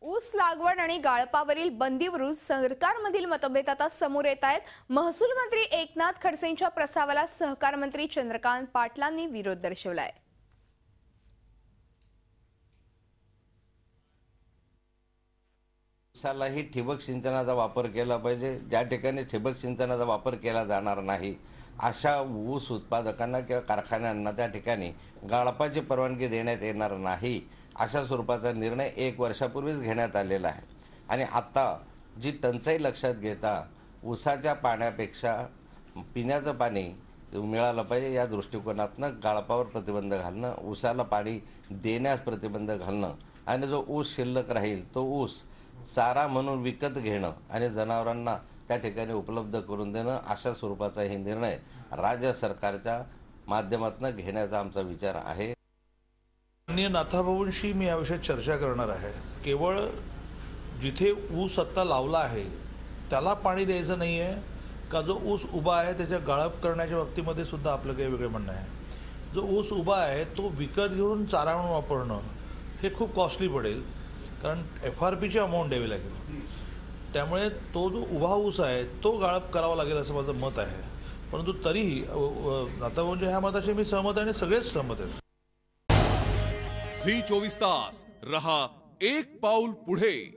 ऊस लागवड आणि गाळपावरील बंदीवरून सरकारमधील मतभेद आता समोर येत आहेत। महसूल मंत्री एकनाथ खडसेंच्या प्रस्तावाला सहकार मंत्री चंद्रकांत पाटलांनी विरोध दर्शवलाय। ऊसालाही ठिबक सिंचनाचा वापर केला पाहिजे। ज्या ठिकाणी ठिबक सिंचनाचा वापर केला जाणार नाही अशा ऊस उत्पादकांना किंवा कारखान्यांना त्या ठिकाणी गाळपाची परवानगी देण्यात येणार नाही अशा स्वरूपाचा निर्णय 1 वर्षापूर्वीच घेण्यात आलेला आहे। आणि आता जी टंचाई लक्षात घेता ऊसाच्या पाण्यापेक्षा पिण्याचं पाणी मिळालं पाहिजे या दृष्टिकोनातून गाळपावर प्रतिबंध घालणं, ऊसाला पाणी देण्यास प्रतिबंध घालणं आणि जो ऊस शिल्लक राहील तो ऊस चारा म्हणून विकत घेणं आणि जनावरांना त्या ठिकाणी उपलब्ध करून देणं अशा स्वरूपाचा हे निर्णय राज्य सरकारच्या माध्यमातून घेण्याचा आमचा विचार आहे। माननीय नाथाभाऊंशी मी याविषयी चर्चा करणार आहे। केवळ जिथे ऊस आता लावला आहे त्याला पाणी द्यायचं नाही आहे का, जो ऊस उभा आहे त्याच्या गाळप करण्याच्या बाबतीमध्ये सुद्धा आपलं काही वेगळं म्हणणं आहे। जो ऊस उभा आहे तो विकत घेऊन चारा म्हणून वापरणं हे खूप कॉस्टली पडेल, कारण FRPची अमाऊंट द्यावी लागेल। त्यामुळे तो जो उभा ऊस आहे तो गाळप करावा लागेल असं माझं मत आहे। परंतु तरीही नाथाभाऊंच्या ह्या मताशी मी सहमत आहे आणि सगळेच सहमत आहेत। झी 24 तास रहा एक पाऊल पुढे।